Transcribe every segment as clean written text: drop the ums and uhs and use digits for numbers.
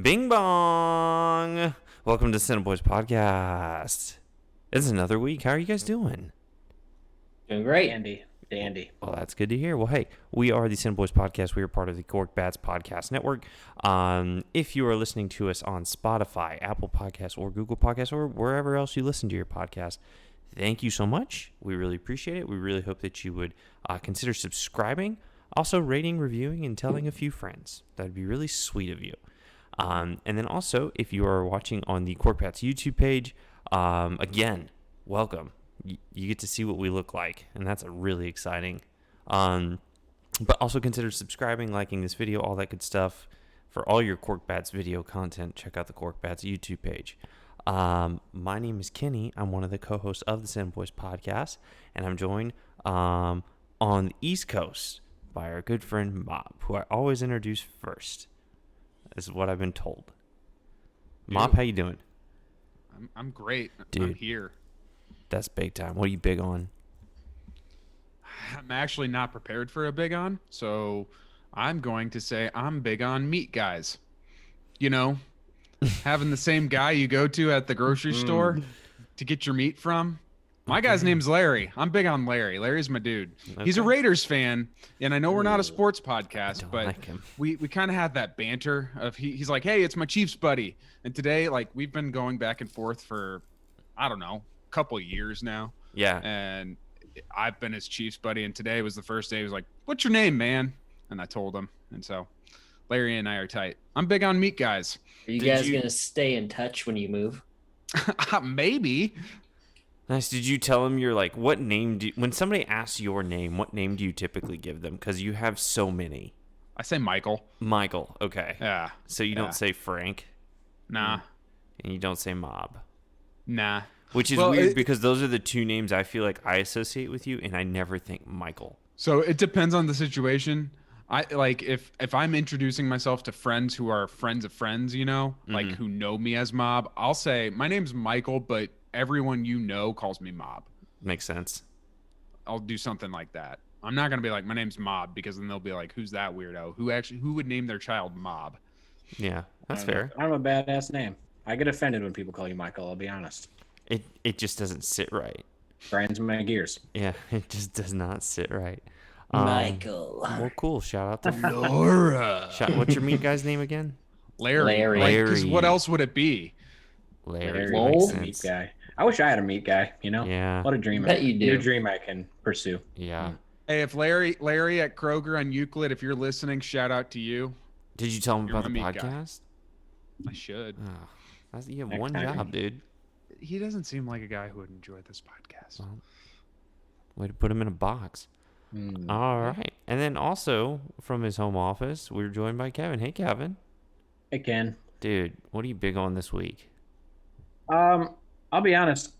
Bing bong! Welcome to CineBoiz podcast. It's another week. How are you guys doing? Doing great. Dandy. Well, that's good to hear. Well, hey, we are the CineBoiz podcast. We are part of the Cork Bats podcast network. If you are listening to us on Spotify, Apple Podcasts, or Google Podcasts, or wherever else you listen to your podcast, thank you so much. We really appreciate it. We really hope that you would consider subscribing, also rating, reviewing, and telling a few friends. That'd be really sweet of you. And then also, if you are watching on the Cork Bats YouTube page, again, welcome. You get to see what we look like, and that's really exciting. But also consider subscribing, liking this video, all that good stuff. For all your Cork Bats video content, check out the Cork Bats YouTube page. My name is Kenny. I'm one of the co-hosts of the CineBoiz podcast, and I'm joined on the East Coast by our good friend Mob, who I always introduce first. This is what I've been told. Mob, how you doing? I'm great. Dude, I'm here. That's big time. What are you big on? I'm actually not prepared for a big on, so I'm going to say I'm big on meat guys. You know, having the same guy you go to at the grocery store to get your meat from. My guy's name's Larry. I'm big on Larry. Larry's my dude. Okay. He's a Raiders fan, and I know we're not a sports podcast, but like we kind of had that banter of he's like, hey, it's my Chiefs buddy. And today, like, we've been going back and forth for, I don't know, a couple of years now. Yeah. And I've been his Chiefs buddy, and today was the first day he was like, what's your name, man? And I told him. And so Larry and I are tight. I'm big on meat guys. Are you guys going to stay in touch when you move? Maybe. Nice. Did you tell him what name when somebody asks your name, what name do you typically give them? Because you have so many. I say Michael. Michael. Okay. Yeah. So you don't say Frank? Nah. And you don't say Mob? Nah. Which is weird because those are the two names I feel like I associate with you, and I never think Michael. So it depends on the situation. I like if I'm introducing myself to friends who are friends of friends, you know, like who know me as Mob, I'll say my name's Michael, but everyone you know calls me Mob. Makes sense. I'll do something like that. I'm not gonna be like my name's Mob because then they'll be like, who's that weirdo? Who would name their child Mob? Yeah, that's fair. I don't have a badass name. I get offended when people call you Michael. I'll be honest. It just doesn't sit right. Grinds my gears. Yeah, it just does not sit right. Michael. Well, cool. Shout out to Laura. What's your meat guy's name again? Larry. Because what else would it be? Larry. Meat guy. I wish I had a meat guy. You know. Yeah. What a dream! Bet you do. New dream I can pursue. Yeah. Hey, if Larry at Kroger on Euclid, if you're listening, shout out to you. Did you tell him about the my podcast? I should. Oh, you have one job, dude. He doesn't seem like a guy who would enjoy this podcast. Well, way to put him in a box. All right. And then also from his home office, we're joined by Kevin. Hey, Kevin. Hey, Ken. Dude, what are you big on this week? I'll be honest.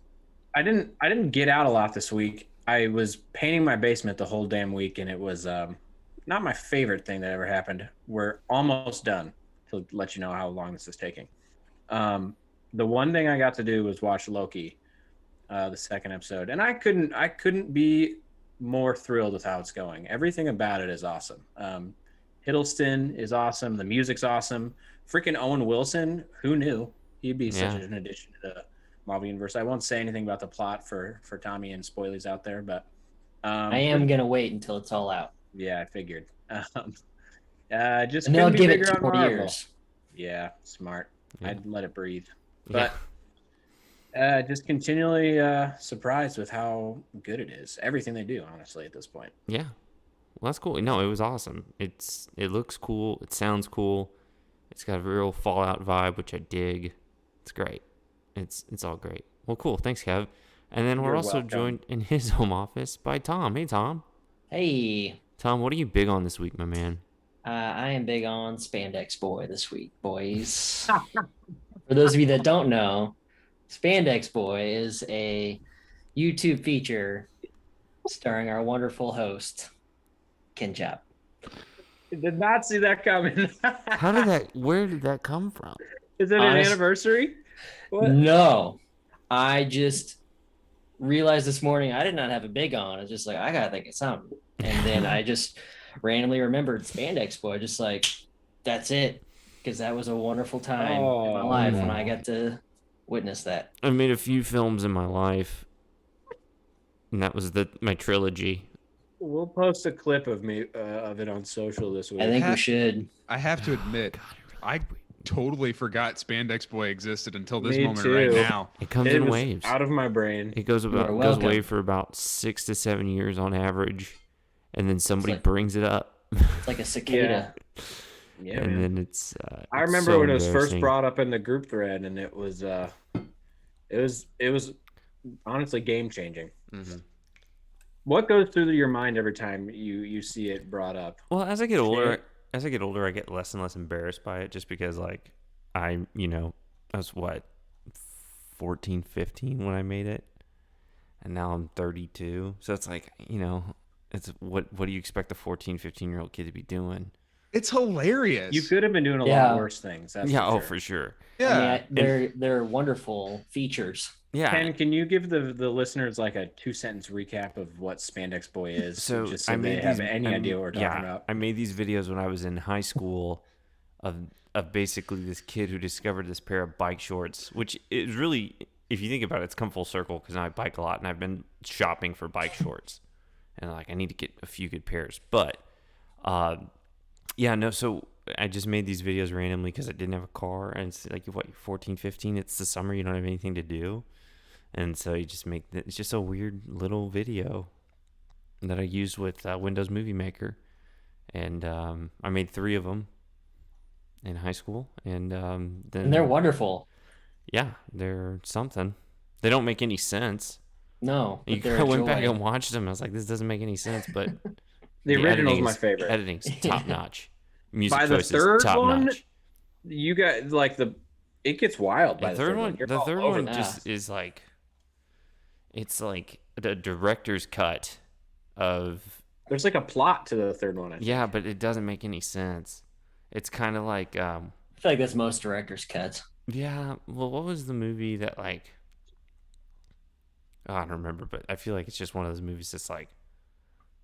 I didn't get out a lot this week. I was painting my basement the whole damn week, and it was not my favorite thing that ever happened. We're almost done, to let you know how long this is taking. The one thing I got to do was watch Loki, the second episode, and I couldn't be more thrilled with how it's going. Everything about it is awesome. Hiddleston is awesome. The music's awesome. Freaking Owen Wilson, who knew he'd be such an addition to the Marvel Universe. I won't say anything about the plot for Tommy and spoilers out there, but I am gonna wait until it's all out. Yeah, I figured. Just and they'll be give it bigger 2 on more Marvel. years. Yeah, smart. Yeah. I'd let it breathe. But just continually surprised with how good it is. Everything they do, honestly, at this point. Yeah. Well, that's cool. No, it was awesome. It looks cool. It sounds cool. It's got a real Fallout vibe, which I dig. It's great. It's all great. Well, cool. Thanks, Kev. And then we're also joined in his home office by Tom. Hey, Tom. Hey. Tom, what are you big on this week, my man? I am big on Spandex Boy this week, boys. For those of you that don't know, Spandex Boy is a YouTube feature starring our wonderful host, Ken Chop. Did not see that coming. Where did that come from? Is it an anniversary? What? No. I just realized this morning I did not have a big on. I was just like, I gotta think of something. And then I just randomly remembered Spandex Boy, just like, that's it. because that was a wonderful time in my life when I got to witness that. I made a few films in my life, and that was my trilogy. We'll post a clip of me of it on social this week. I think we should. I have to admit, I totally forgot Spandex Boy existed until this Me moment too. right now. It comes It in was waves. out of my brain. It goes are goes away welcome. for about 6 to 7 years on average, and then somebody like- brings it up. It's like a cicada. Yeah, and man. then it's I it's remember so when it was first embarrassing. brought up in the group thread, and it was honestly game changing. Mhm. What goes through your mind every time you see it brought up? Well, as I get older, I get less and less embarrassed by it, just because like I was 14, 15 when I made it, and now I'm 32. So it's like, it's what do you expect a 14, 15-year-old kid to be doing? It's hilarious. You could have been doing a Yeah. lot worse things. That's Yeah, for sure. for sure. Yeah. I mean, they're wonderful features. Yeah. Ken, can you give the listeners like a 2-sentence recap of what Spandex Boy is, So just so I they made have these, any idea what we're talking about? I made these videos when I was in high school of basically this kid who discovered this pair of bike shorts, which is really, if you think about it, it's come full circle because I bike a lot and I've been shopping for bike shorts, and like I need to get a few good pairs. But so I just made these videos randomly because I didn't have a car, and it's like, what, 14, 15, it's the summer, you don't have anything to do. And so you just it's just a weird little video that I used with Windows Movie Maker. And I made 3 of them in high school. And then And they're wonderful. Yeah, they're something. They don't make any sense. No, but I they're went a back joy. and watched them. I was like, this doesn't make any sense. But The original's my editing's- favorite. Editing's top notch. Music By the choices third top one, notch. You got like it gets wild by The the third one, You're the all third over one that. just is like, it's like the director's cut of. There's like a plot to the third one. I think. Yeah, but it doesn't make any sense. It's kind of like, I feel like that's most directors' cuts. yeah. Well, what was the movie that like? Oh, I don't remember, but I feel like it's just one of those movies that's like,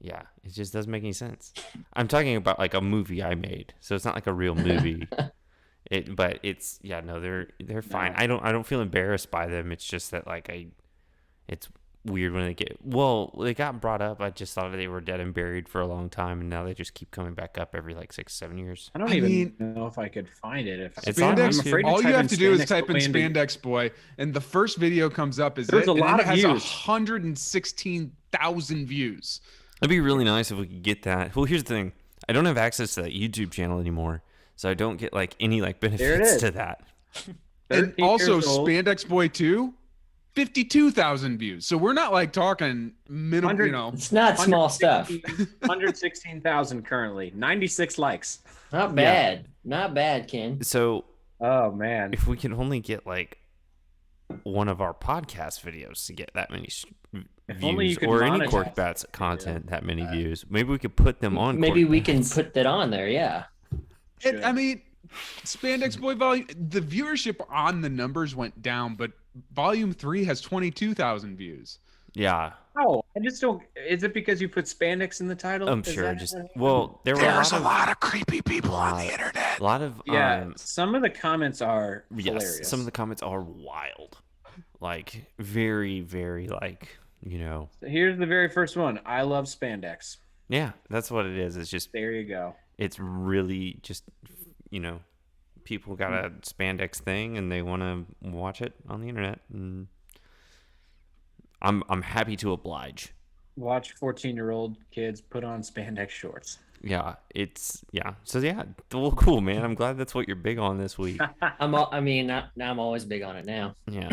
yeah, it just doesn't make any sense. I'm talking about like a movie I made, so it's not like a real movie. But it's they're fine. No. I don't feel embarrassed by them. It's just that like it's weird when they got brought up. I just thought they were dead and buried for a long time, and now they just keep coming back up every like 6-7 years. I don't I even mean- know if I could find it. If It's on Spandex, YouTube. afraid to all you type have in to do is Spandex type in Boy into- Spandex Boy, and the first video comes up. There's a lot and of it has views. 116,000 views. It'd be really nice if we could get that. Well, here's the thing: I don't have access to that YouTube channel anymore, so I don't get like any like benefits is. to that. And 13 also, years old. Spandex Boy 2, 52,000 views. So we're not like talking minimum, 100 It's not small stuff. 116,000 currently. 96 likes. Not bad. Not bad, Ken. So Oh man. if we can only get like one of our podcast videos to get that many If only you views, could or any monetize Cork Bats content that many views, maybe we could put them on. Maybe Cork we can Bats. put that on there. Yeah. Should. I mean, Spandex Boy volume, the viewership on the numbers went down, but volume 3 has 22,000 views. Yeah, Oh, I just don't. Is it because you put spandex in the title? I'm Is sure. that- Just there were a lot of creepy people on the internet. a lot of Yeah. Some of the comments are yes, hilarious. some of the comments are wild, like very, very like Here's the very first one. I love spandex. yeah, that's what it is. It's just There you go. it's really just people got a spandex thing and they want to watch it on the internet, and I'm happy to oblige. Watch 14-year-old kids put on spandex shorts. Yeah, so yeah, well, cool, man. I'm glad that's what you're big on this week. I'm always big on it now. Yeah,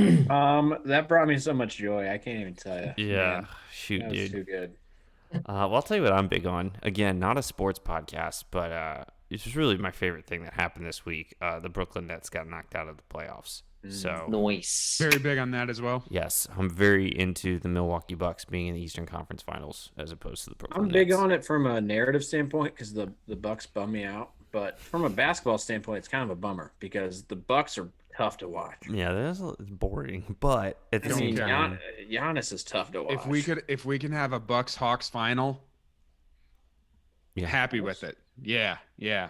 That brought me so much joy. I can't even tell you. yeah, Man, shoot, that was dude. too good. Well, I'll tell you what I'm big on. Again, not a sports podcast, but it's just really my favorite thing that happened this week. The Brooklyn Nets got knocked out of the playoffs. So, Noise. Very big on that as well. yes, I'm very into the Milwaukee Bucks being in the Eastern Conference Finals as opposed to the Brooklyn I'm big Nets. on it from a narrative standpoint because the Bucks bum me out. But from a basketball standpoint, it's kind of a bummer because the Bucks are tough to watch. Yeah, that's boring, but at the I same mean, time, Giannis is tough to watch. If we can have a Bucks Hawks final, yeah. happy with it. Yeah.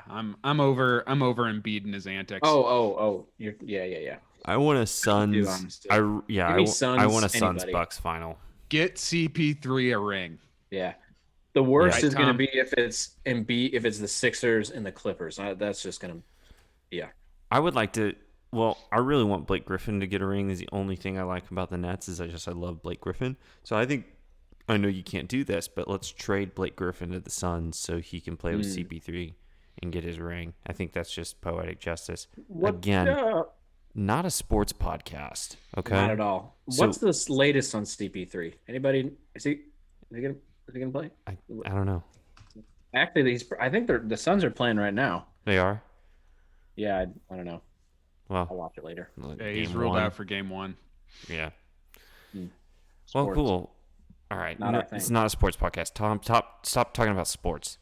I'm over Embiid and his antics. Oh. Yeah. I want a Do, Suns. honestly. I Give me I Suns, want a Suns anybody. Bucks final. Get CP3 a ring. Yeah. The worst Yeah. is going to Tom? be if it's Embiid, if it's the Sixers and the Clippers. That's just going to, yeah. I would like to. Well, I really want Blake Griffin to get a ring. Is the only thing I like about the Nets is I love Blake Griffin. So I know you can't do this, but let's trade Blake Griffin to the Suns so he can play with CP3 and get his ring. I think that's just poetic justice. Again, not a sports podcast. Okay, Not at all. So- What's the latest on CP3? Anybody? Is he gonna play? I don't know. Actually, I think the Suns are playing right now. They are. Yeah, I don't know. I'll Well, watch it later. Yeah, he's game ruled one. out for game 1. Yeah. Well, Sports. cool. All right. Not No, our thing. it's not a sports podcast. Tom, stop talking about sports.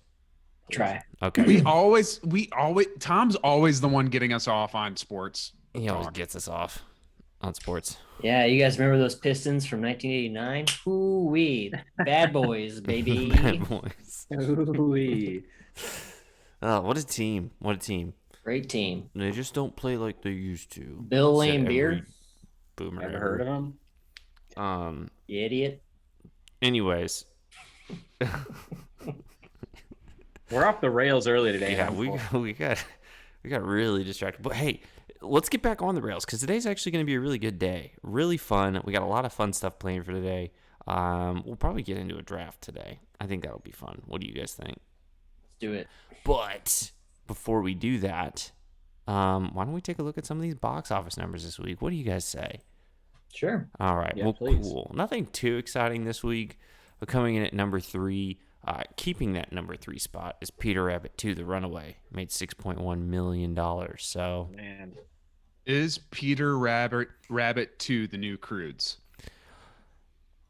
Try. Okay. We always Tom's always the one getting us off on sports. He always talk. gets us off on sports. Yeah, you guys remember those Pistons from 1989? Ooh-wee. Bad boys, baby. Bad boys. Ooh-wee. Oh, what a team. What a team. Great team. They just don't play like they used to. Bill Said Laimbeer. every Boomer. Ever heard of him? You idiot. Anyways. We're off the rails early today. Yeah, huh? we got really distracted. But hey, let's get back on the rails because today's actually going to be a really good day. Really fun. We got a lot of fun stuff planned for today. We'll probably get into a draft today. I think that'll be fun. What do you guys think? Let's do it. But before we do that, why don't we take a look at some of these box office numbers this week? What do you guys say? Sure. All right. Yeah, Well, please. cool. Nothing too exciting this week, but coming in at number 3, keeping that number 3 spot is Peter Rabbit 2: The Runaway. Made $6.1 million. So Man. Is Peter Rabbit 2 the new Crudes?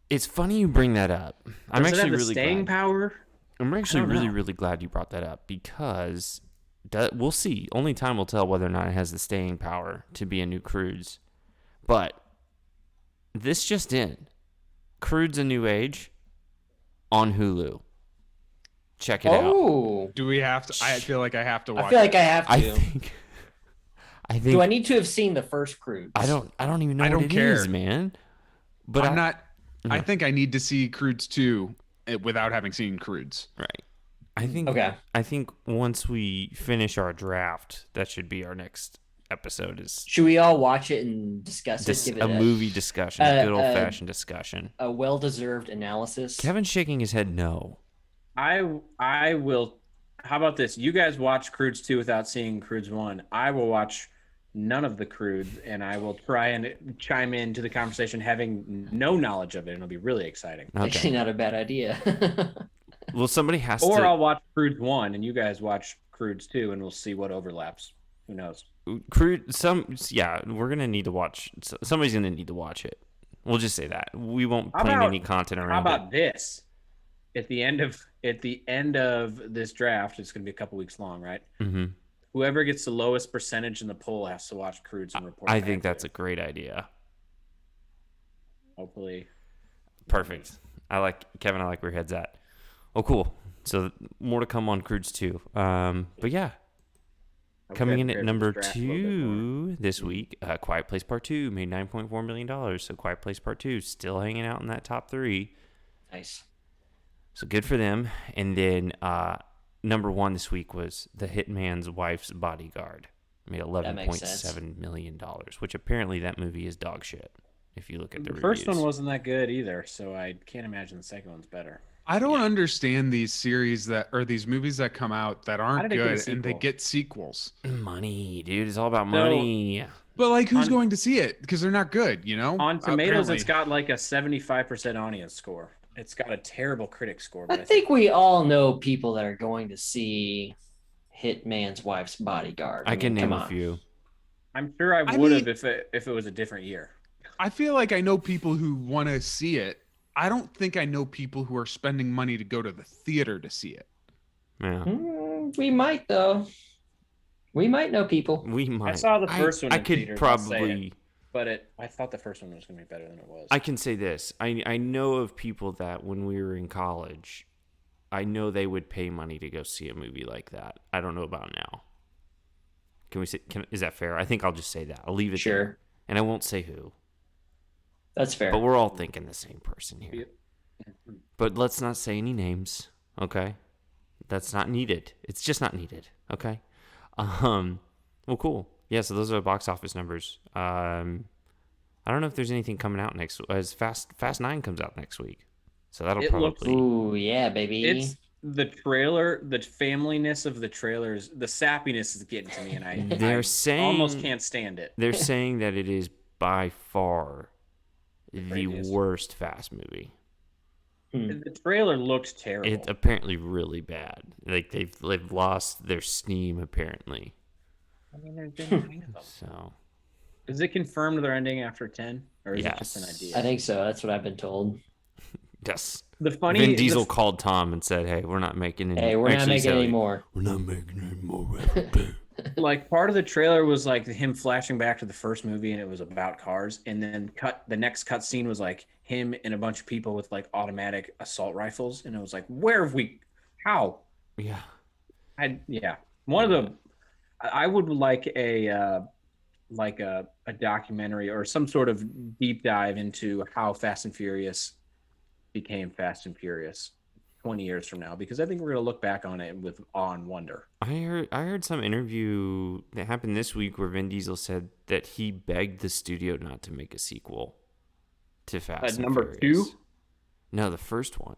it's funny you bring that up. I'm Does it actually have the really staying glad. power? I'm actually don't really, know. really glad you brought that up because we'll see. Only time will tell whether or not it has the staying power to be a new Crudes. But this just in. Crudes: A New Age on Hulu. Check it out. Oh. Do we have to? I feel like I have to watch. I feel like I have to. I think Do I need to have seen the first Cruise? I don't even know I what don't it care. is, man. But I'm not. I Yeah. think I need to see Crudes 2 without having seen Crudes. right. I think Okay. I think once we finish our draft, that should be our next episode is Should we all watch it and discuss it? Give it a movie discussion, a good old fashioned discussion. a well-deserved analysis. Kevin's shaking his head no. I will. How about this? You guys watch Crudes 2 without seeing Crudes 1. I will watch none of the Crudes, and I will try and chime into the conversation having no knowledge of it, and it'll be really exciting. Actually, Okay. not a bad idea. Well, somebody has Or to. I'll watch Crudes 1, and you guys watch Crudes 2, and we'll see what overlaps. Who knows? We're gonna need to watch. Somebody's gonna need to watch it. We'll just say that we won't How plan about- any content How around about this? At the end of this draft, it's going to be a couple weeks long, right? it. Mm-hmm. Whoever gets the lowest percentage in the poll has to watch Crudes and report. I back think to that's a it. great idea. Hopefully. Perfect. I like Kevin. I like where your head's at. Oh, cool. So more to come on Crudes too. But yeah, I'm coming in prepared at for number this draft a little bit more. 2 this week, Quiet Place Part 2 made $9.4 million. So Quiet Place Part 2 still hanging out in that top 3. Nice. So good for them. And then number 1 this week was The Hitman's Wife's Bodyguard. Made makes sense. $11.7 million, which apparently that movie is dog shit. If you look at the First reviews. one wasn't that good either, so I can't imagine the second one's better. I don't understand these series or these movies that come out that How aren't did it get a good and they sequel? get sequels. Money, dude. It's all about money. But like, who's On- going to see it? Because they're not good, you know. On Tomatoes, it's Apparently. got like a 75% audience score. It's got a terrible critic score. I But think we all know people that are going to see Hitman's Wife's Bodyguard. I can mean, name come a on. few. I'm sure I I would mean- have if it was a different year. I feel like I know people who want to see it. I don't think I know people who are spending money to go to the theater to see it. Yeah. We might though. We might know people. We might. I saw the first one I in could theaters, I'll say probably. But I thought the first one was going to be better than it was. I can say this. I know of people that when we were in college, I know they would pay money to go see a movie like that. I don't know about now. Can we say? Is that fair? I think I'll just say that. I'll leave it there, and I won't say who. That's fair. But we're all thinking the same person here. But let's not say any names, okay? That's not needed. It's just not needed, okay? Well, cool. Yeah, so those are the box office numbers. I don't know if there's anything coming out next. As Fast 9 comes out next week, so that'll probably. Ooh, yeah, baby. It's the trailer, the familyness of the trailers, the sappiness is getting to me, and I almost can't stand it. They're saying that it is by far the worst Fast movie. The trailer looked terrible. It's apparently really bad. Like they've lost their steam apparently. I mean, there's been 9 of them. So, is it confirmed they're ending after 10, or is it Yes. just an idea? I think so. That's what I've been told. yes. Vin Diesel called Tom and said, "Hey, we're not making any. Hey, we're not making any more. We're not making any more." Like part of the trailer was like him flashing back to the first movie, and it was about cars. And then the next cut scene was like him and a bunch of people with like automatic assault rifles, and it was like, where have we? How? Yeah. One of the. I would like a documentary or some sort of deep dive into how Fast and Furious became Fast and Furious 20 years from now, because I think we're going to look back on it with awe and wonder. I heard some interview that happened this week where Vin Diesel said that he begged the studio not to make a sequel to Fast and number Furious. 2? No, the first one.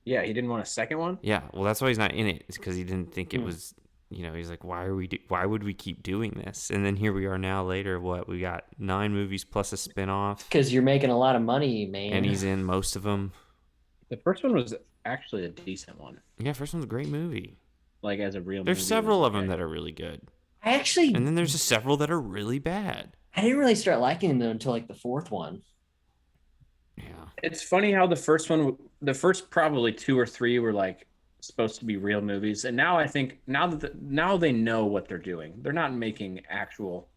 Yeah, he didn't want a second one? Yeah, well, that's why he's not in it. It's because he didn't think it was, he's like, why would we keep doing this? And then here we are now later, we got 9 movies plus a spinoff. Because you're making a lot of money, man. And he's in most of them. The first one was actually a decent one. Yeah, first one's a great movie. Like as a real There's movie, several of them that are really good. And then there's just several that are really bad. I didn't really start liking them until like the 4th one. Yeah. It's funny how the first probably 2 or 3 were like supposed to be real movies, and now I think now they know what they're doing. They're not making actual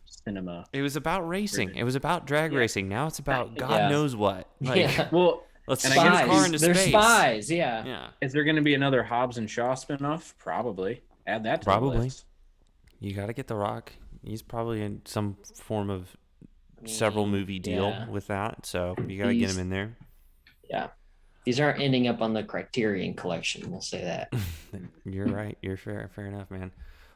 cinema. It was about racing. It was about drag racing. Now it's about God knows what. Like, well, let's and shoot I a guess car into They're space. spies, yeah. Yeah. Is there going to be another Hobbs and Shaw spinoff? Probably. Add that to the list. You got to get The Rock. He's probably in some form of several movie deal with that, so you got to get him in there. Yeah. These aren't ending up on the Criterion collection, we'll say that. You're right. You're fair enough, man.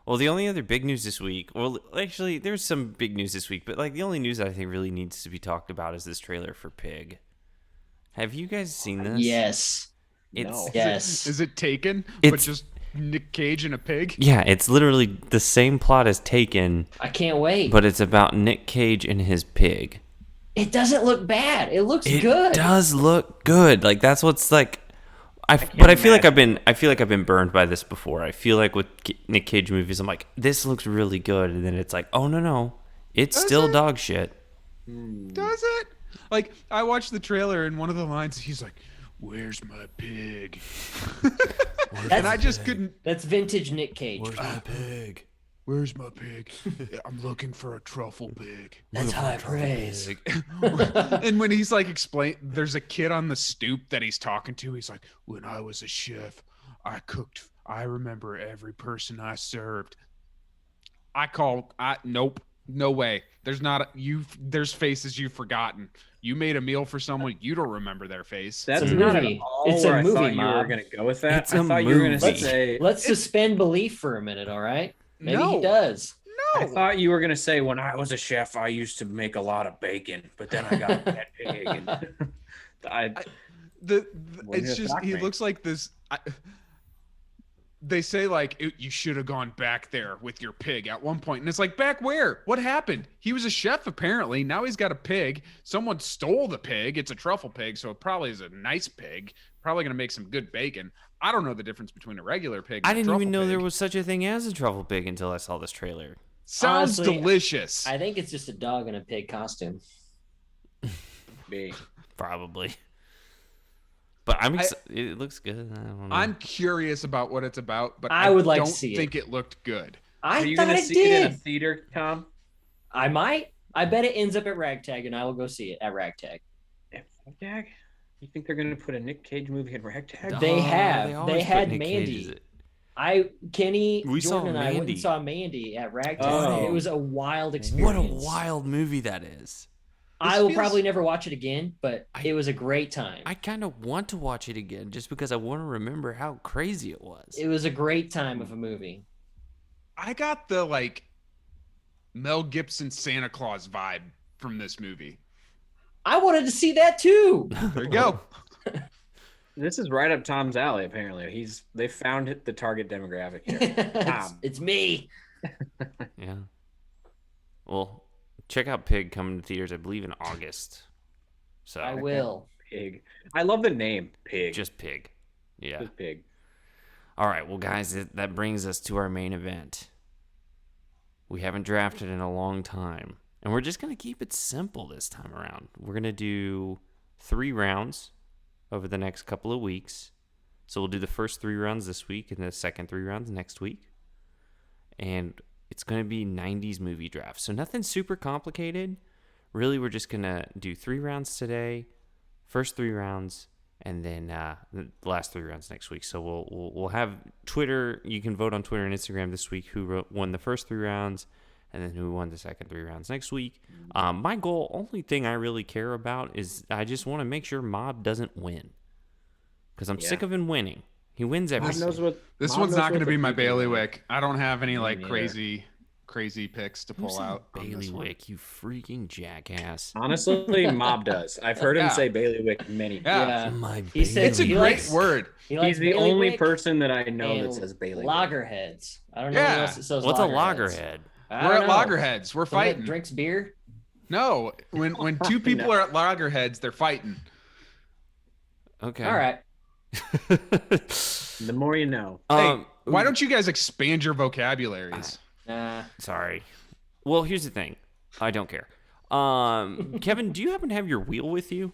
Well, the only other big news this week, actually, there's some big news this week, but like the only news that I think really needs to be talked about is this trailer for Pig. Have you guys seen this? Yes. Yes. Is it Taken, It's- but just Nick Cage and a pig? Yeah, it's literally the same plot as Taken, I can't wait. but it's about Nick Cage and his pig. It doesn't look bad. It looks It good. does look good. Like that's what's like. I feel like I've been burned by this before. I feel like with Nick Cage movies, I'm like, this looks really good, and then it's like, oh no, it's still dog shit. Does it? Like, I watched the trailer, and one of the lines, he's like, "Where's my pig?" And I just couldn't. That's vintage Nick Cage. Where's my pig? Where's my pig? I'm looking for a truffle pig. That's high praise. And when he's like there's a kid on the stoop that he's talking to. He's like, when I was a chef, I remember every person I served. Nope, no way. There's faces you've forgotten. You made a meal for someone, you don't remember their face. That's It's a not movie. at all It's a where I movie, thought you were Mob. going to go with that. It's I a thought you were going to movie. say. Let's suspend belief for a minute, all right? Maybe No. he does. I thought you were going to say, when I was a chef, I used to make a lot of bacon, but then I got a pet pig. And It's just he looks like this. They say like you should have gone back there with your pig at one point, and it's like, back where? What happened? He was a chef apparently. Now he's got a pig. Someone stole the pig. It's a truffle pig, so it probably is a nice pig. Probably gonna make some good bacon. I don't know the difference between a regular pig. I And a didn't even truffle know pig. there was such a thing as a truffle pig until I saw this trailer. Sounds Honestly, delicious. I think it's just a dog in a pig costume. Probably. But it looks good. I don't know. I'm curious about what it's about, but I would like to don't see it. think it looked good. I Are you thought going to it see it in a did. theater, Tom? I might. I bet it ends up at Ragtag, and I will go see it at Ragtag. Ragtag? You think they're gonna put a Nick Cage movie in Ragtag? They Oh, have. always They put had Nick Mandy. Cage's- Kenny, We saw Jordan, and I went Mandy. and saw Mandy at Ragtag. Oh. It was a wild What experience. a wild movie that is. I will feels- probably never watch it again, but I- it was a great time. I kind of want to watch it again just because I want to remember how crazy it was. It was a great time of a movie. I got the like Mel Gibson Santa Claus vibe from this movie. I wanted to see that too. There you go. This is right up Tom's alley. Apparently, they found the target demographic here. it's me. Yeah. Well, check out Pig coming to theaters, I believe, in August. So I will. Pig. I love the name Pig. just Pig. Yeah. Just Pig. All right. Well, guys, that brings us to our main event. We haven't drafted in a long time, and we're just going to keep it simple this time around. We're going to do 3 rounds over the next couple of weeks. So we'll do the first 3 rounds this week and the second 3 rounds next week. And it's going to be 90s movie draft. So nothing super complicated. Really, we're just going to do 3 rounds today, first 3 rounds, and then the last 3 rounds next week. So we'll have Twitter. You can vote on Twitter and Instagram this week who won the first 3 rounds and then who won the second 3 rounds next week. My goal, only thing I really care about is I just want to make sure Mob doesn't win because I'm sick of him winning. He wins Mom everything. knows what. This Mom one's knows not going to what be the my people want. bailiwick. I don't have any like neither. crazy picks to pull out. on this one. Bailiwick, you freaking jackass. Honestly, Mob does. I've heard him Yeah. say bailiwick many Yeah. Yeah. My He said It's a he great likes- word. He likes He's the only bailiwick person that I know and that says bailiwick. Loggerheads. I don't know Yeah. what else it says. What's a loggerheads. loggerhead? I We're don't at know. loggerheads. We're Someone that fighting. drinks beer. No, when 2 people are at loggerheads, they're fighting. Okay. All right. The more you know. Um, Why don't you guys expand your vocabularies? Nah. Sorry. Well, here's the thing. I don't care. Kevin, do you happen to have your wheel with you?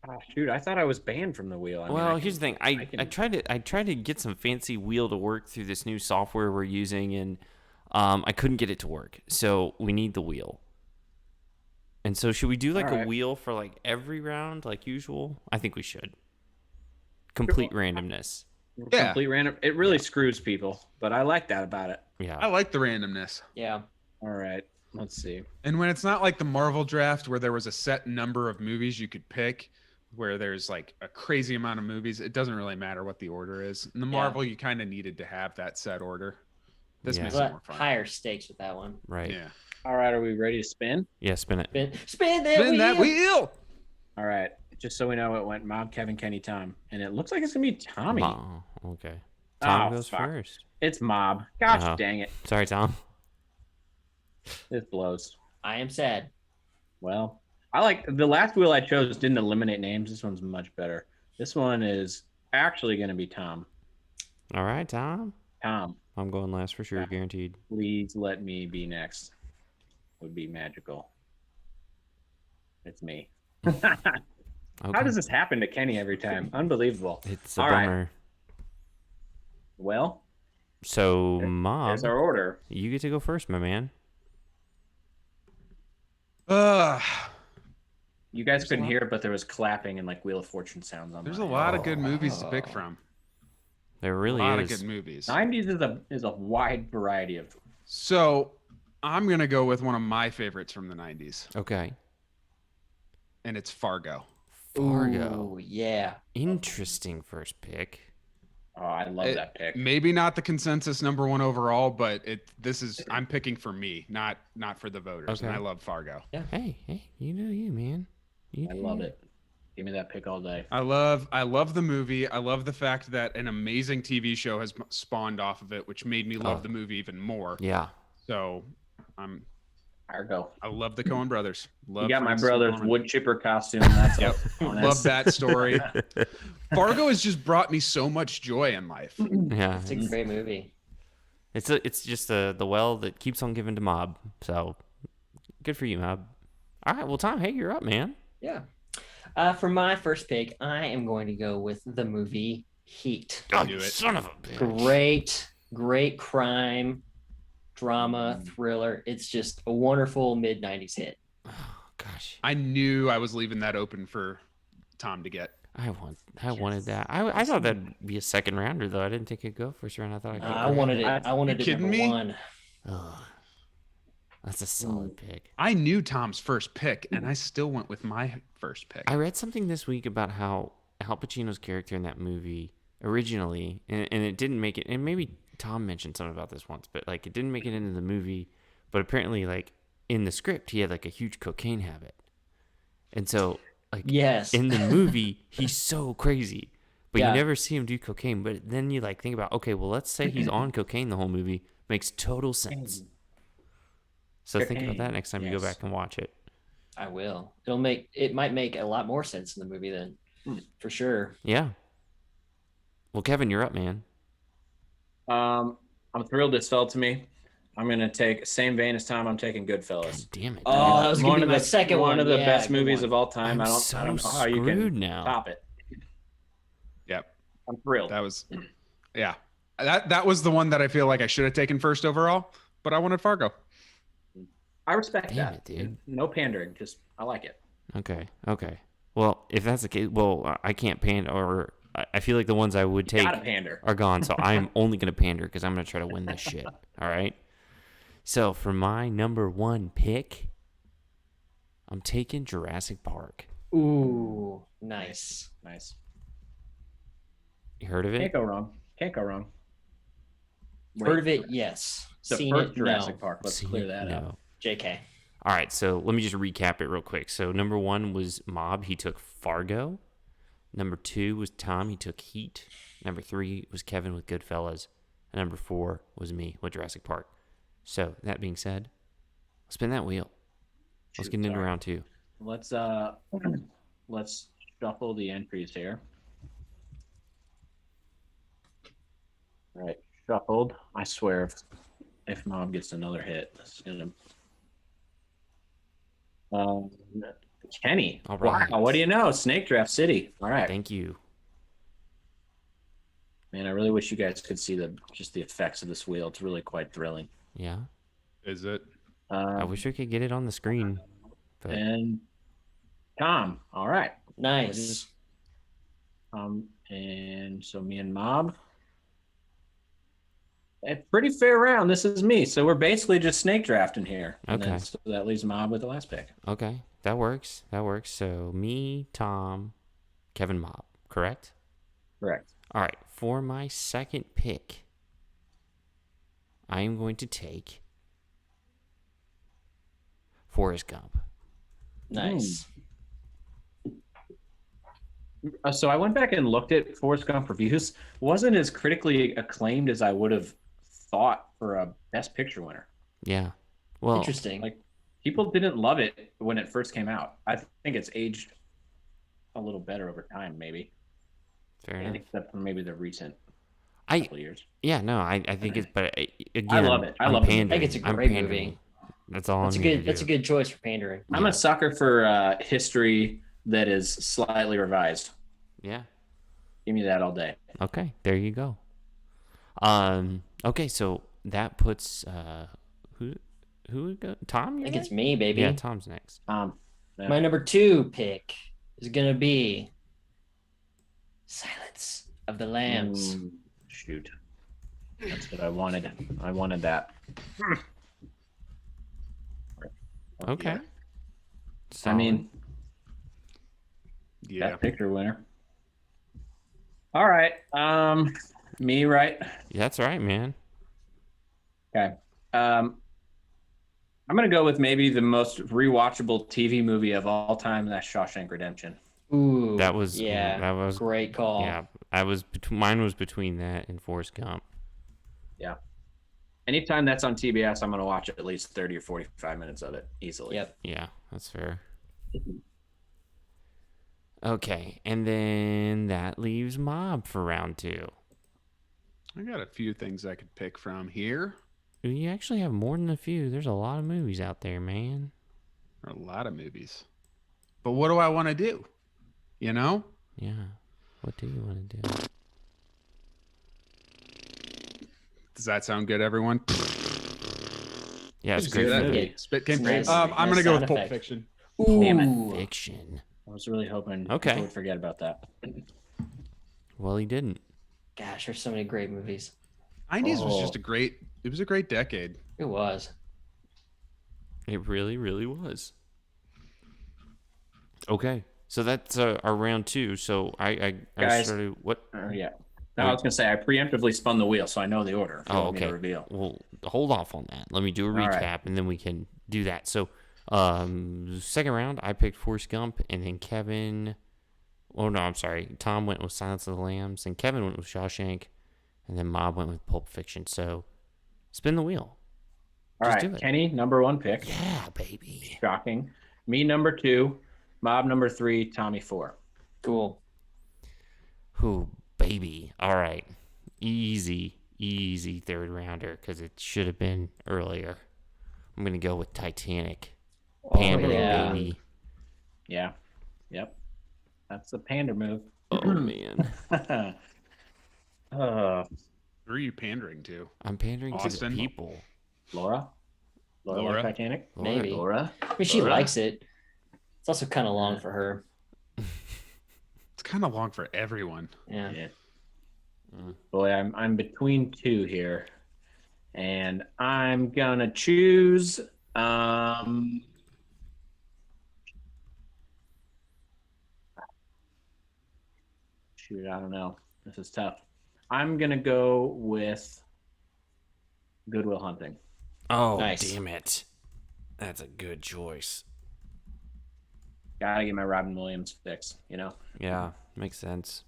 Oh, shoot, I thought I was banned from the wheel. I mean, Well, I here's the thing. I tried to get some fancy wheel to work through this new software we're using, and I couldn't get it to work. So we need the wheel. And so should we do like All a right. wheel for like every round, like usual? I think we should. Complete randomness. Yeah. Complete random. It really screws people, but I like that about it. Yeah. I like the randomness. Yeah. All right, let's see. And when it's not like the Marvel draft where there was a set number of movies you could pick, where there's like a crazy amount of movies, it doesn't really matter what the order is. In the Marvel, you kind of needed to have that set order. This Yeah. makes But it more fun. higher stakes with that one. Right. Yeah. All right, are we ready to spin? Yeah, spin it. Spin that Spin wheel. that wheel. All right, just so we know, it went Mob, Kevin, Kenny, Tom, and it looks like it's gonna be Tommy. Oh, okay. Tom Oh, goes fuck. first. It's Mob. Gosh Uh-huh. dang it, Sorry, Tom. this blows. I am sad. Well, I like the last wheel I chose didn't eliminate names. This one's much better. This one is actually gonna be Tom. All right, Tom. Tom, I'm going last for sure, guaranteed. please let me be next. Would be magical. It's me. Okay. How does this happen to Kenny every time? Unbelievable. It's a All right. bummer. Well, So, Mom, here's our order. you get to go first, my man. You guys couldn't hear it, but there was clapping and like Wheel of Fortune sounds on. There's a mine. lot of good movies to pick Oh. from. There A really lot of is. good movies. 90s is a wide variety of. So I'm gonna go with one of my favorites from the 90s, Okay. and it's Fargo. Fargo. Ooh, yeah. Interesting first pick. Oh, I love that pick. Maybe not the consensus number 1 overall, but I'm picking for me, not for the voters. And Okay. I love Fargo. Hey, you do you, man. You I do love you. it. Give me that pick all day. I love the movie. I love the fact that an amazing TV show has spawned off of it, which made me love Oh. the movie even more. Yeah. So Fargo. I love the Coen brothers. Love You got my Francis brother's McDormand. wood chipper costume. That's Yep. all. Love that story. Fargo has just brought me so much joy in life. Yeah. It's a great movie. It's just the well that keeps on giving to Mob. So good for you, Mob. All right, well, Tom, hey, you're up, man. Yeah. For my first pick, I am going to go with the movie Heat. God, Do you it. son of a bitch. Great crime, drama, thriller. It's just a wonderful mid-90s hit. Oh, gosh. I knew I was leaving that open for Tom to get. I wanted that. I thought that'd be a second rounder though. I didn't think it'd go first round. I thought I wanted it. I wanted it kidding number me? 1. Oh, that's a solid pick. I knew Tom's first pick, and I still went with my first pick. I read something this week about how Al Pacino's character in that movie originally, and it didn't make it. And maybe Tom mentioned something about this once, but like it didn't make it into the movie. But apparently, like in the script, he had like a huge cocaine habit, and so like Yes. in the movie, he's so crazy, but Yeah. you never see him do cocaine. But then you like think about, okay, well, let's say he's on cocaine the whole movie. Makes total sense. So think about that next time you go back and watch it. I will. It might make a lot more sense in the movie then, for sure. Yeah. Well, Kevin, you're up, man. I'm thrilled this fell to me. I'm gonna take same vein as Tom. I'm taking Goodfellas. Damn it. Oh, that was gonna be my second one. One of the Yeah, best good movies one. of all time. I'm I so don't know how you can screwed now. top it. Yep. I'm thrilled. That was, yeah. That was the one that I feel like I should have taken first overall, but I wanted Fargo. I respect Damn that. it, dude. No pandering. Just I like it. Okay. Well, if that's the case, I can't pander, or I feel like the ones I would take Gotta pander. are gone, so I'm only going to pander because I'm going to try to win this shit. All right? So for my number 1 pick, I'm taking Jurassic Park. Ooh, nice. Nice. You heard of it? Can't go wrong. Can't go wrong. Heard of it? Yes. The Seen first it? Jurassic No. Park. Let's Seen clear it? that up. No. JK. All right, so let me just recap it real quick. So number 1 was Mob. He took Fargo. Number 2 was Tom. He took Heat. Number 3 was Kevin with Goodfellas. And number 4 was me with Jurassic Park. So that being said, let's spin that wheel. Let's get into round 2. Let's shuffle the entries here. All right, shuffled. I swear, if Mom gets another hit, this is gonna. Kenny. All right. Wow, what do you know? Snake Draft City. All right. Thank you. Man, I really wish you guys could see the effects of this wheel. It's really quite thrilling. Yeah. Is it? I wish we could get it on the screen. But And Tom. All right. Nice. And so me and Mob. A pretty fair round. This is me. So we're basically just snake drafting here. And Okay. then, so that leaves Mob with the last pick. okay, that works. So me, Tom, Kevin, Mob, correct? Correct. All right, for my second pick, I am going to take Forrest Gump. Nice. So I went back and looked at Forrest Gump reviews. Wasn't as critically acclaimed as I would have thought for a Best Picture winner. Yeah. Well, Interesting. Like, people didn't love it when it first came out. I think it's aged a little better over time, maybe. fair enough. Except for maybe the recent I couple years. yeah, no, I think it's, but again, I love it. I I'm love it. I pandering. think it's a I'm great pandering. movie. That's all That's I'm a gonna good. That's a do. good choice for pandering. I'm Yeah. a sucker for history that is slightly revised. Yeah. Give me that all day. Okay, there you go. Okay, so that puts who would go? Tom? I you think next? it's me, baby. Yeah, Tom's next. Yeah. My number 2 pick is gonna be Silence of the Lambs. Shoot. That's what I wanted. I wanted that. Okay. I Solid. mean, Yeah. Best Picture winner. All right. Me, right? That's right, man. Okay. I'm gonna go with maybe the most rewatchable TV movie of all time. That's Shawshank Redemption. Ooh, That was yeah. That was Great call. yeah. I was mine was between that and Forrest Gump. Yeah. Anytime that's on TBS, I'm gonna watch at least 30 or 45 minutes of it easily. Yep. Yeah, that's fair. Okay, and then that leaves Mob for round 2. I got a few things I could pick from here. You actually have more than a few. There's a lot of movies out there, man. There are a lot of movies. But what do I want to do? You know? Yeah. What do you want to do? Does that sound good, everyone? Yeah, it's It's great. good. movie. movie. Spit game. Nice. I'm Nice going to go with sound Pulp effect. Fiction. Ooh. Damn it. Fiction. I was really hoping Okay. people would forget about that. Well, he didn't. Gosh, there's so many great movies. 90s was Oh. just a great decade. It was. It really, really was. Okay, so that's our round 2. So I Guys. started what? Yeah. No, I was going to say, I preemptively spun the wheel, so I know the order. If you Oh, want me to okay. reveal. Well, hold off on that. Let me do a All recap, right. and then we can do that. So, second round, I picked Forrest Gump, and then Kevin. Oh no, I'm sorry. Tom went with Silence of the Lambs, and Kevin went with Shawshank, and then Mob went with Pulp Fiction. So, spin the wheel. All Just do right. it. Kenny, number 1 pick. Yeah, baby. Shocking. Me, number 2. Mob, number 3. Tommy, 4. Cool. Ooh, baby. All right. Easy third rounder because it should have been earlier. I'm going to go with Titanic. Pandering, yeah. baby. Yeah. Yep. That's the pander move. Oh, man. Who are you pandering to? I'm pandering to the Austin? people. Laura? Laura? Titanic? Maybe. Laura? I mean, she Laura? likes it. It's also kind of long for her. It's kind of long for everyone. Yeah. Yeah. Boy, I'm between 2 here. And I'm going to choose shoot, I don't know. This is tough. I'm going to go with Good Will Hunting. Oh, Nice. damn it. That's a good choice. Gotta get my Robin Williams fix, you know? Yeah, makes sense.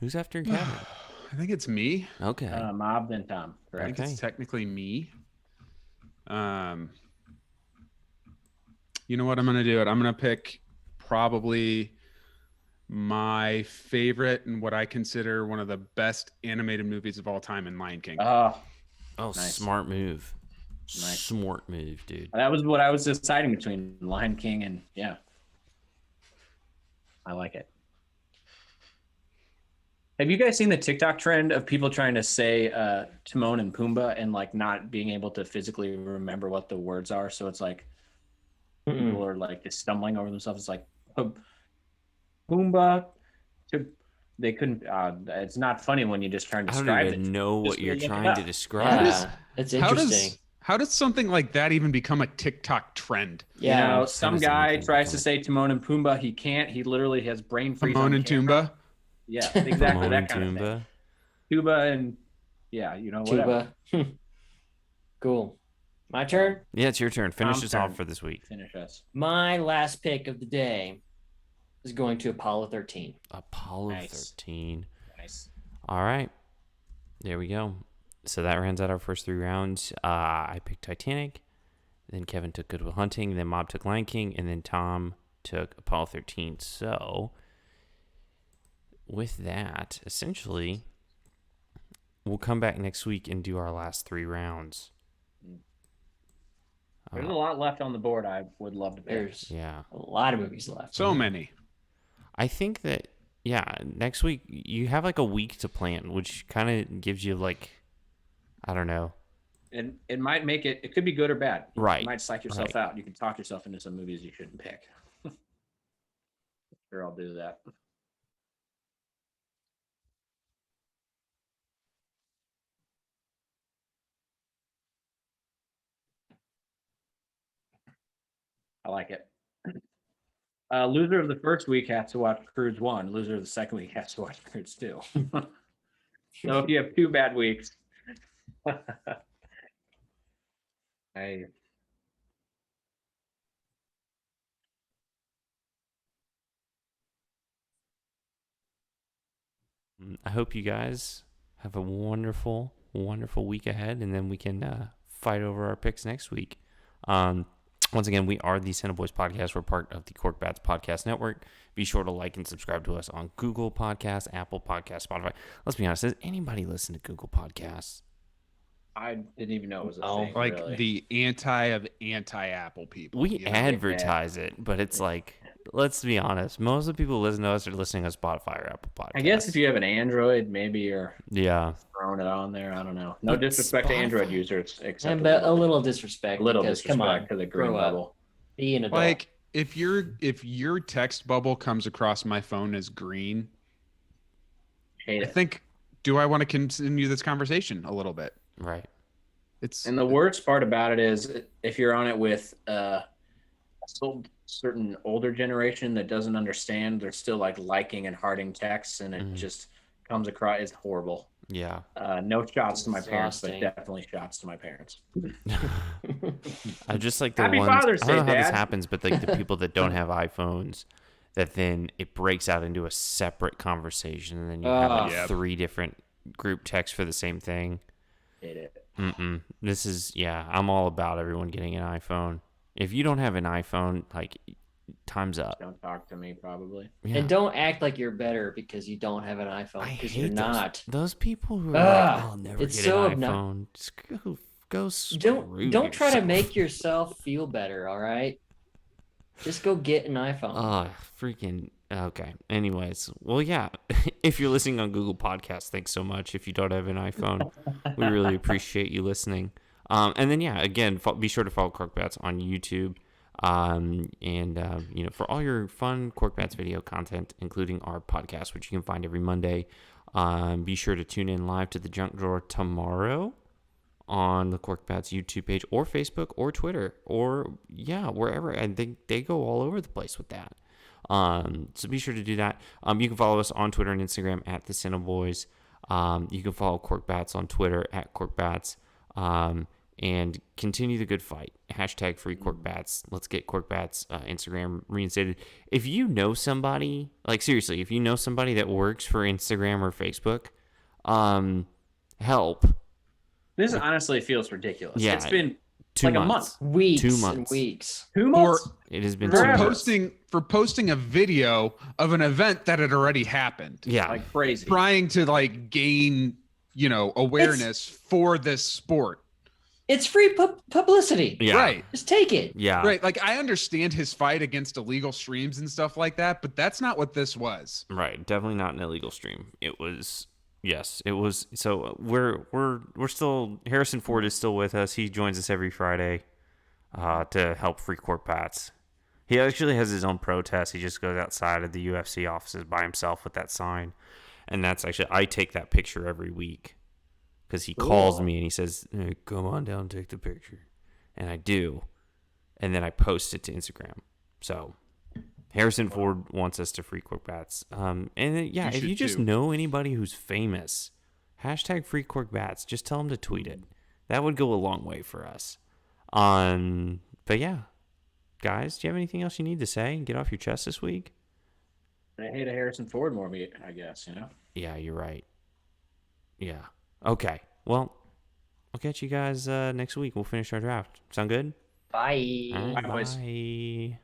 Who's after Kevin? I think it's me. Okay. Mob, then Tom, I correct? think it's technically me. You know what I'm gonna do? I'm gonna pick probably my favorite and what I consider one of the best animated movies of all time in Lion King. Oh, nice. smart move. Nice. Smart move, dude. That was what I was deciding between Lion King and, yeah. I like it. Have you guys seen the TikTok trend of people trying to say Timon and Pumbaa and like not being able to physically remember what the words are? So it's like people are like just stumbling over themselves. It's like Pumbaa. They couldn't. It's not funny when you just try and I don't describe even it. know what Just you're look it trying up. to describe. Yeah. It's interesting. How does something like that even become a TikTok trend? Yeah. You know, some does guy anything tries become to say Timon and Pumbaa. He can't. He literally has brain freeze. Timon on and camera. Pumbaa. Yeah, exactly. Timon that and kind of thing. Pumbaa. Tuba and yeah, you know, whatever. Tuba. Cool. My turn. Yeah, it's your turn. Finish Tom's us turn. off for this week. Finish us. My last pick of the day is going to Apollo 13. Apollo Nice. 13. Nice. All right. There we go. So that rounds out our first 3 rounds. I picked Titanic. Then Kevin took Good Will Hunting. Then Mob took Lion King. And then Tom took Apollo 13. So with that, essentially, we'll come back next week and do our last 3 rounds. There's a lot left on the board. I would love to pick. There's Yeah. a lot of movies left. So many. I think that, yeah, next week you have like a week to plan, which kind of gives you like, I don't know. And it might make it. It could be good or bad. Right. You might psych yourself Right. out. You can talk yourself into some movies you shouldn't pick. Sure, I'll do that. I like it. Loser of the first week has to watch Cruise 1. Loser of the second week has to watch Cruise 2. So if you have 2 bad weeks, I hope you guys have a wonderful, wonderful week ahead, and then we can fight over our picks next week. Once again, we are the CineBoiz Podcast. We're part of the Cork Bats Podcast Network. Be sure to like and subscribe to us on Google Podcasts, Apple Podcasts, Spotify. Let's be honest, does anybody listen to Google Podcasts? I didn't even know it was a Oh, thing. Like really. the anti-Apple people. We you know? advertise it, but it's like, let's be honest, most of the people listening to us are listening on Spotify or Apple Podcasts. I guess if you have an Android, maybe you're Yeah. throwing it on there. I don't know. No But disrespect to Android Spotify- users, except And a little disrespect. a little because, come on, disrespect to the green grow up. bubble. Be an adult. Like if your text bubble comes across my phone as green, Hate I it. think, do I want to continue this conversation a little bit? Right. It's And the worst part about it is if you're on it with a certain older generation that doesn't understand, they're still like liking and hearting texts, and it just comes across as horrible. Yeah. No shots to my parents, but Exhausting. definitely shots to my parents. I just like the Happy ones. Father's I don't know Day, how this Dad. happens, but like the people that don't have iPhones, that then it breaks out into a separate conversation, and then you have like Yep. 3 different group texts for the same thing. Hate it. This is I'm all about everyone getting an iPhone. If you don't have an iPhone, like, time's up. Don't talk to me, probably. Yeah. And don't act like you're better because you don't have an iPhone, I because hate you're not. those people who are Ah, like, I'll never it's get so an iPhone. Just go screw Don't try to yourself. make yourself feel better, all right? Just go get an iPhone. Oh, freaking. Okay. Anyways, well, yeah. If you're listening on Google Podcasts, thanks so much. If you don't have an iPhone, we really appreciate you listening. And then, yeah, again, be sure to follow Corkbats on YouTube. For all your fun Corkbats video content, including our podcast, which you can find every Monday. Be sure to tune in live to the Junk Drawer tomorrow on the Corkbats YouTube page or Facebook or Twitter or wherever. And they go all over the place with that. So be sure to do that. You can follow us on Twitter and Instagram at the CineBoiz. You can follow Corkbats on Twitter at Corkbats. And continue the good fight. Hashtag free Corkbats. Let's get Corkbats Instagram reinstated. If you know somebody, like seriously, if you know somebody that works for Instagram or Facebook, help. This honestly feels ridiculous. Yeah, It's been 2 like months. a month. Weeks 2 and months. weeks. 2 months. It has been for 2 Forever. months. posting a video of an event that had already happened. Yeah. Like crazy. Trying to like gain, awareness for this sport. It's free publicity. Yeah. Right. Just take it. Yeah. Right. Like I understand his fight against illegal streams and stuff like that, but that's not what this was. Right. Definitely not an illegal stream. It was. Yes, it was. So we're still. Harrison Ford is still with us. He joins us every Friday to help free Corkbats. He actually has his own protest. He just goes outside of the UFC offices by himself with that sign, and that's actually I take that picture every week because he calls me and he says, hey, "Come on down, and take the picture," and I do, and then I post it to Instagram. So Harrison Ford wants us to free Corkbats. If you just know anybody who's famous, hashtag free Corkbats. Just tell them to tweet it. That would go a long way for us. But yeah, guys, do you have anything else you need to say? Get off your chest this week? I hate a Harrison Ford more, I guess, Yeah, you're right. Yeah. Okay. Well, I'll catch you guys next week. We'll finish our draft. Sound good? Bye. All right, Bye, boys. bye.